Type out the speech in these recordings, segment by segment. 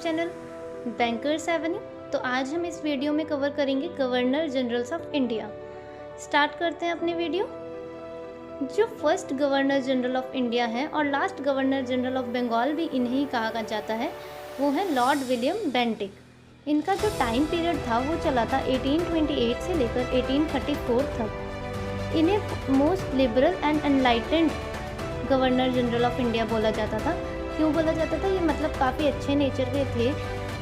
Channel bankers Avenue. तो आज हम इस वीडियो में कवर करेंगे governor generals of India. Start करते हैं अपनी वीडियो। जो first governor general of India है और last governor general of Bengal भी इन्हें कहा जाता है, वो है लॉर्ड विलियम बेंटिक। इनका जो टाइम पीरियड था वो चला था 1828 से लेकर 1834 तक। इन्हें most liberal and enlightened governor general of India बोला जाता था। क्यों बोला जाता था? ये मतलब काफ़ी अच्छे नेचर के थे,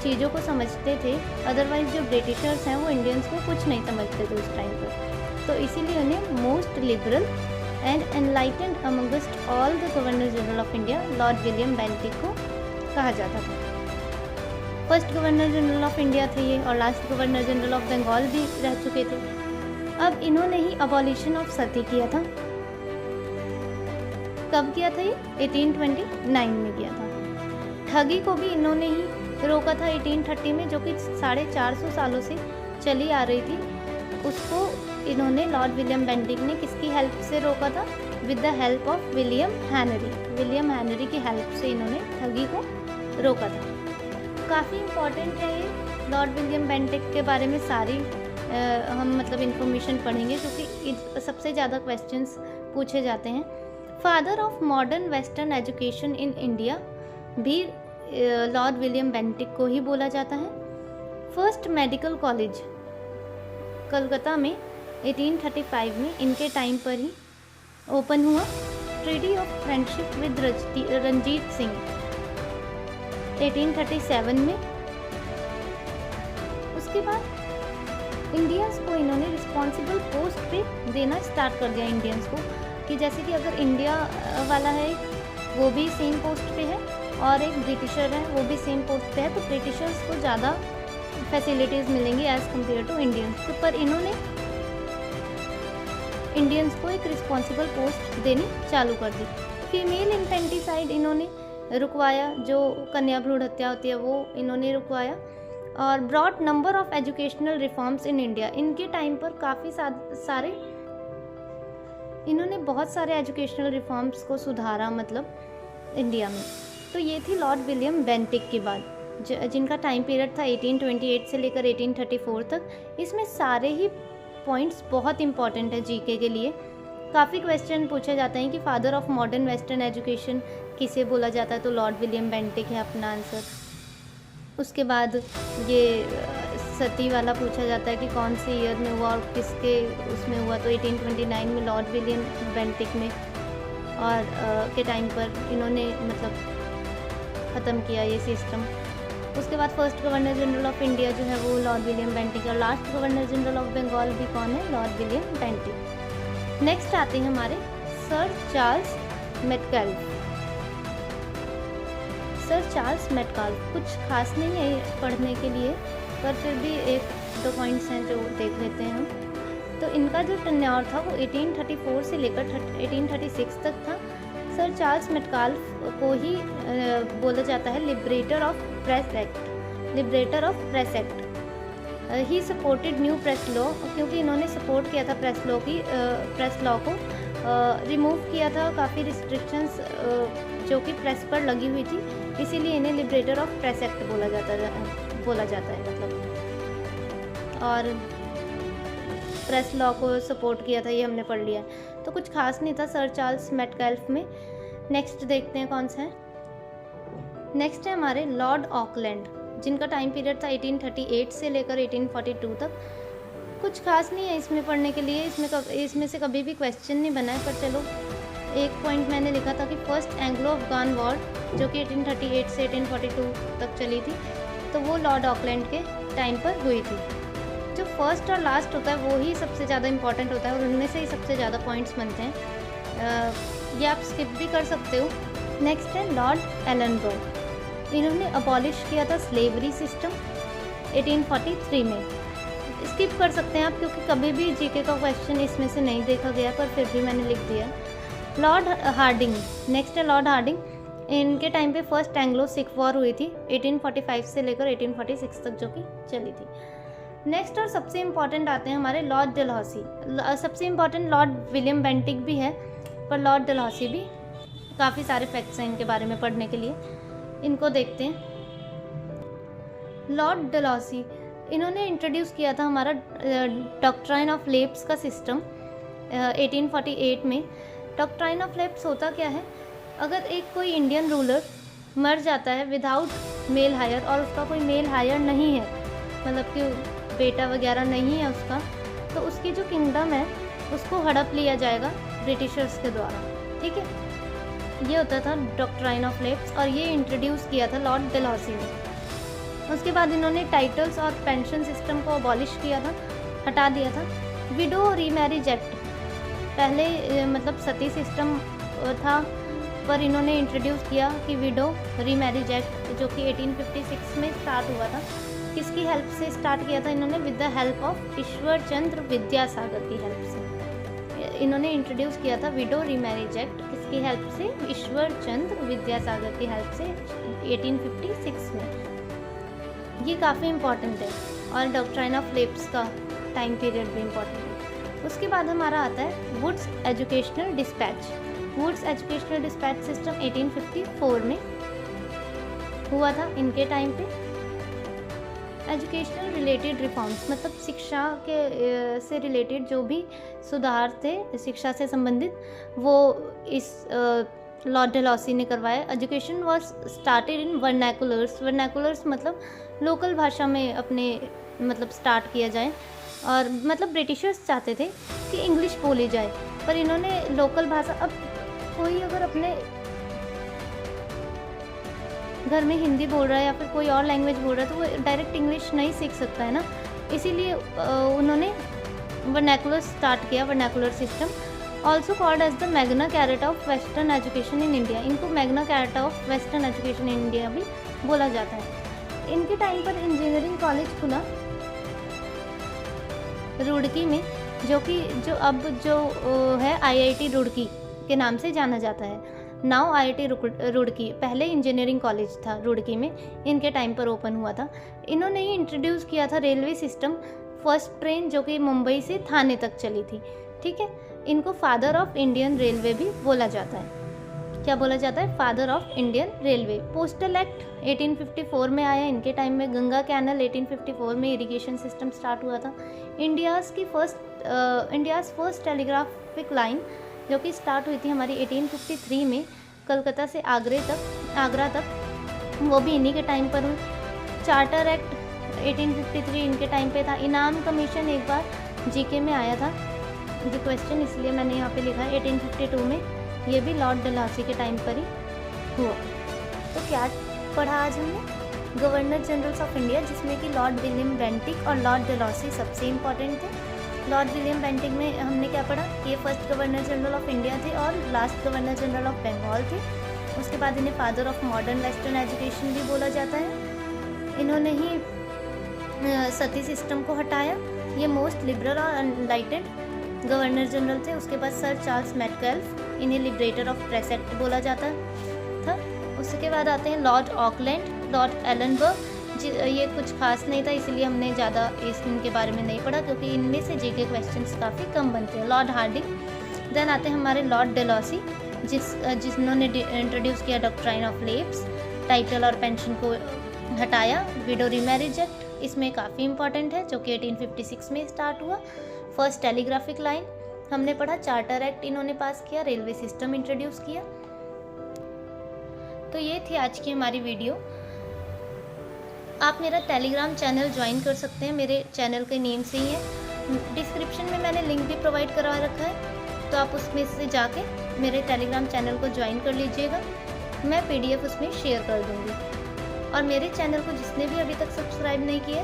चीज़ों को समझते थे। अदरवाइज जो ब्रिटिशर्स हैं वो इंडियंस को कुछ नहीं समझते थे उस टाइम पर, तो इसीलिए उन्हें most liberal and enlightened amongst all the governor general of India lord William Bentinck को कहा जाता था। First governor general of India थे ये, और last governor general of Bengal भी रह चुके थे। अब इन्होंने ही अबॉलिशन ऑफ सती किया था। कब किया था ये? 1829 में किया था। ठगी को भी इन्होंने ही रोका था 1830 में, जो कि 450 सालों से चली आ रही थी। उसको इन्होंने लॉर्ड विलियम बेंटिक ने किसकी हेल्प से रोका था? With the help of William Henry. William Henry की हेल्प से इन्होंने ठगी को रोका था। काफ़ी इम्पॉर्टेंट है ये। लॉर्ड विलियम बेंटिक के बारे में सारी हम मतलब इन्फॉर्मेशन पढ़ेंगे, क्योंकि सबसे ज़्यादा क्वेश्चंस पूछे जाते हैं। Father of modern western education in India भी लॉर्ड विलियम बेंटिक को ही बोला जाता है। फर्स्ट मेडिकल कॉलेज कलकत्ता में 1835 में इनके टाइम पर ही ओपन हुआ। Treaty of friendship with Ranjit Singh 1837 में। उसके बाद इंडियंस को इन्होंने रिस्पॉन्सिबल पोस्ट पे देना स्टार्ट कर दिया इंडियंस को, कि जैसे कि अगर इंडिया वाला है वो भी सेम पोस्ट पे है और एक ब्रिटिशर है वो भी सेम पोस्ट पे है, तो ब्रिटिशर्स को ज़्यादा फैसिलिटीज़ मिलेंगी एज़ कम्पेयर टू इंडियंस। तो पर इन्होंने इंडियंस को एक रिस्पॉन्सिबल पोस्ट देनी चालू कर दी। फीमेल इन्फेंटिसाइड इन्होंने रुकवाया, जो कन्या भ्रूण हत्या होती है वो इन्होंने रुकवाया। और broad number of educational reforms in India. इनके टाइम पर काफ़ी सारे इन्होंने बहुत सारे एजुकेशनल रिफॉर्म्स को सुधारा मतलब इंडिया में। तो ये थी लॉर्ड विलियम बेंटिक की बात, जिनका टाइम पीरियड था 1828 से लेकर 1834 तक। इसमें सारे ही पॉइंट्स बहुत इंपॉर्टेंट है जीके के लिए। काफ़ी क्वेश्चन पूछे जाते हैं कि father of modern western education किसे बोला जाता है, तो लॉर्ड विलियम बेंटिक है अपना आंसर। उसके बाद ये सती वाला पूछा जाता है कि कौन से ईयर में हुआ और किसके उसमें हुआ, तो 1829 में लॉर्ड विलियम बेंटिक में और के टाइम पर इन्होंने मतलब ख़त्म किया ये सिस्टम। उसके बाद first governor general of India जो है वो लॉर्ड विलियम बेंटिक, और last governor general of Bengal भी कौन है? Lord William Bentinck. नेक्स्ट आते हैं हमारे sir Charles Metcalfe. Sir Charles Metcalfe कुछ खास नहीं है पढ़ने के लिए, पर फिर भी एक दो पॉइंट्स हैं जो देख लेते हैं हम। तो इनका जो टेन्योर था वो 1834 से लेकर 1836 तक था। सर चार्ल्स मेटकाल्फ को ही बोला जाता है liberator of press act. Liberator of press act. He supported new press law, क्योंकि इन्होंने सपोर्ट किया था प्रेस लॉ को रिमूव किया था काफ़ी रिस्ट्रिक्शंस जो कि प्रेस पर लगी हुई थी, इसीलिए इन्हें लिबरेटर ऑफ प्रेस एक्ट बोला जाता है मतलब। और प्रेस लॉ को सपोर्ट किया था, ये हमने पढ़ लिया। तो कुछ खास नहीं था सर चार्ल्स मेटकाल्फ में। नेक्स्ट देखते हैं कौन सा है। नेक्स्ट है हमारे लॉर्ड ऑकलैंड, जिनका टाइम पीरियड था 1838 से लेकर 1842 तक। कुछ खास नहीं है इसमें पढ़ने के लिए, इसमें से कभी भी क्वेश्चन नहीं बना है, पर चलो एक पॉइंट मैंने लिखा था कि फर्स्ट एंग्लो अफगान वॉर जो कि 1838 से 1842 तक चली थी, तो वो लॉर्ड ऑकलैंड के टाइम पर हुई थी। जो फर्स्ट और लास्ट होता है वो ही सबसे ज़्यादा इंपॉर्टेंट होता है और उनमें से ही सबसे ज़्यादा पॉइंट्स बनते हैं। ये आप स्किप भी कर सकते हो। नेक्स्ट है लॉर्ड एलनबर्ग। इन्होंने अबॉलिश किया था स्लेवरी सिस्टम 1843 में। स्किप कर सकते हैं आप, क्योंकि कभी भी जीके का क्वेश्चन इसमें से नहीं देखा गया, पर फिर भी मैंने लिख दिया। Lord Hardinge. नेक्स्ट है लॉर्ड हार्डिंग। इनके टाइम पे फर्स्ट एंग्लो सिख वॉर हुई थी 1845 से लेकर 1846 तक, जो कि चली थी। नेक्स्ट और सबसे इम्पॉर्टेंट आते हैं हमारे लॉर्ड डलहौसी। सबसे इम्पॉर्टेंट लॉर्ड विलियम बेंटिक भी है, पर लॉर्ड डलहौसी भी काफ़ी सारे फैक्ट्स हैं इनके बारे में पढ़ने के लिए। इनको देखते हैं। लॉर्ड डलहौसी, इन्होंने इंट्रोड्यूस किया था हमारा डॉक्ट्राइन ऑफ लेप्स का सिस्टम 1848 में। डॉक्ट्राइन ऑफ लेप्स होता क्या है, अगर एक कोई इंडियन रूलर मर जाता है विदाउट मेल हायर और उसका कोई मेल हायर नहीं है, मतलब कि बेटा वगैरह नहीं है उसका, तो उसकी जो किंगडम है उसको हड़प लिया जाएगा ब्रिटिशर्स के द्वारा। ठीक है, ये होता था डॉक्ट्राइन ऑफ लेप्स और ये इंट्रोड्यूस किया था लॉर्ड डलहौसी ने। उसके बाद इन्होंने टाइटल्स और पेंशन सिस्टम को अबॉलिश किया था, हटा दिया था। विडो रीमैरिज एक्ट, पहले मतलब सती सिस्टम था, पर इन्होंने इंट्रोड्यूस किया कि विडो रीमैरिज एक्ट, जो कि 1856 में स्टार्ट हुआ था। किसकी हेल्प से स्टार्ट किया था इन्होंने? With the help of Ishwar Chandra Vidyasagar की हेल्प से इन्होंने इंट्रोड्यूस किया था विडो रीमैरिज एक्ट। किसकी हेल्प से? ईश्वर चंद्र विद्यासागर की हेल्प से 1856 में। ये काफ़ी इम्पॉर्टेंट है और डॉक्ट्राइन ऑफ लेप्स का टाइम पीरियड भी इम्पॉर्टेंट है। उसके बाद हमारा आता है Wood's educational dispatch. Wood's educational dispatch system 1854 में हुआ था इनके टाइम पे। एजुकेशनल रिलेटेड रिफॉर्म्स, मतलब शिक्षा के से रिलेटेड जो भी सुधार थे शिक्षा से संबंधित, वो इस लॉर्ड डलहौसी ने करवाया। Education was started in vernaculars. Vernaculars मतलब लोकल भाषा में अपने मतलब स्टार्ट किया जाए, और मतलब ब्रिटिशर्स चाहते थे कि इंग्लिश बोली जाए, पर इन्होंने लोकल भाषा, अब कोई अगर अपने घर में हिंदी बोल रहा है या फिर कोई और लैंग्वेज बोल रहा है तो वो डायरेक्ट इंग्लिश नहीं सीख सकता है ना, इसीलिए उन्होंने वर्नैकुलर स्टार्ट किया, vernacular system. Also called as the Magna Carta of western education in India. इनको Magna Carta of western education in India भी बोला जाता है। इनके टाइम पर इंजीनियरिंग कॉलेज खुला रुड़की में, जो अब है IIT रुड़की के नाम से जाना जाता है। नाउ IIT रुड़की, पहले इंजीनियरिंग कॉलेज था रुड़की में, इनके टाइम पर ओपन हुआ था। इन्होंने ही इंट्रोड्यूस किया था रेलवे सिस्टम, फर्स्ट ट्रेन जो कि मुंबई से थाने तक चली थी। ठीक है, इनको फादर ऑफ इंडियन रेलवे भी बोला जाता है। क्या बोला जाता है? Father of Indian railway. Postal act 1854 में आया इनके टाइम में। गंगा कैनल 1854 में इरिगेशन सिस्टम स्टार्ट हुआ था। इंडियाज़ फर्स्ट टेलीग्राफिक लाइन जो कि स्टार्ट हुई थी हमारी 1853 में, कलकत्ता से आगरा तक, वो भी इन्हीं के टाइम पर हुई। चार्टर एक्ट 1853 इनके टाइम पे था। इनाम कमीशन एक बार जीके में आया था, जो क्वेश्चन इसलिए मैंने यहाँ पे लिखा है 1852 में, ये भी लॉर्ड डलहौसी के टाइम पर ही हुआ। तो क्या पढ़ा आज हमने? गवर्नर जनरल्स ऑफ इंडिया, जिसमें कि लॉर्ड विलियम बेंटिक और लॉर्ड डलहौसी सबसे इम्पॉर्टेंट थे। लॉर्ड विलियम बेंटिक में हमने क्या पढ़ा? ये first governor general of India थे और last governor general of Bengal थे। उसके बाद इन्हें father of modern western education भी बोला जाता है। इन्होंने ही सती सिस्टम को हटाया। ये मोस्ट लिबरल और अनलाइटेड गवर्नर जनरल थे। उसके बाद सर चार्ल्स मैटकेल्फ, इन्हें लिबरेटर ऑफ प्रेस एक्ट बोला जाता था। उसके बाद आते हैं लॉर्ड ऑकलैंड, लॉर्ड एलनबर्ग। ये कुछ खास नहीं था, इसलिए हमने ज़्यादा इनके बारे में नहीं पढ़ा, क्योंकि इनमें से जीके क्वेश्चंस काफ़ी कम बनते हैं। Lord Hardinge. देन आते हैं हमारे लॉर्ड डलहौसी, जिन्होंने इंट्रोड्यूस किया डॉक्ट्राइन ऑफ लेप्स, टाइटल और पेंशन को हटाया, विडो रीमैरिज एक्ट इसमें काफ़ी इंपॉर्टेंट है, जो कि 1856 में स्टार्ट हुआ। फर्स्ट टेलीग्राफिक लाइन हमने पढ़ा। चार्टर एक्ट इन्होंने पास किया, रेलवे सिस्टम इंट्रोड्यूस किया। तो ये थी आज की हमारी वीडियो। आप मेरा टेलीग्राम चैनल ज्वाइन कर सकते हैं, मेरे चैनल के नेम से ही है। डिस्क्रिप्शन में मैंने लिंक भी प्रोवाइड करा रखा है, तो आप उसमें से जाके मेरे टेलीग्राम चैनल को ज्वाइन कर लीजिएगा। मैं PDF उसमें शेयर कर दूँगी। और मेरे चैनल को जिसने भी अभी तक सब्सक्राइब नहीं किया,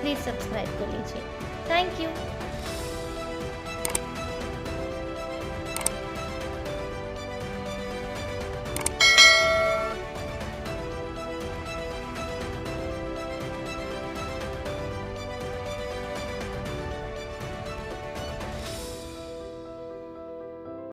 प्लीज़ सब्सक्राइब कर लीजिए। Thank you.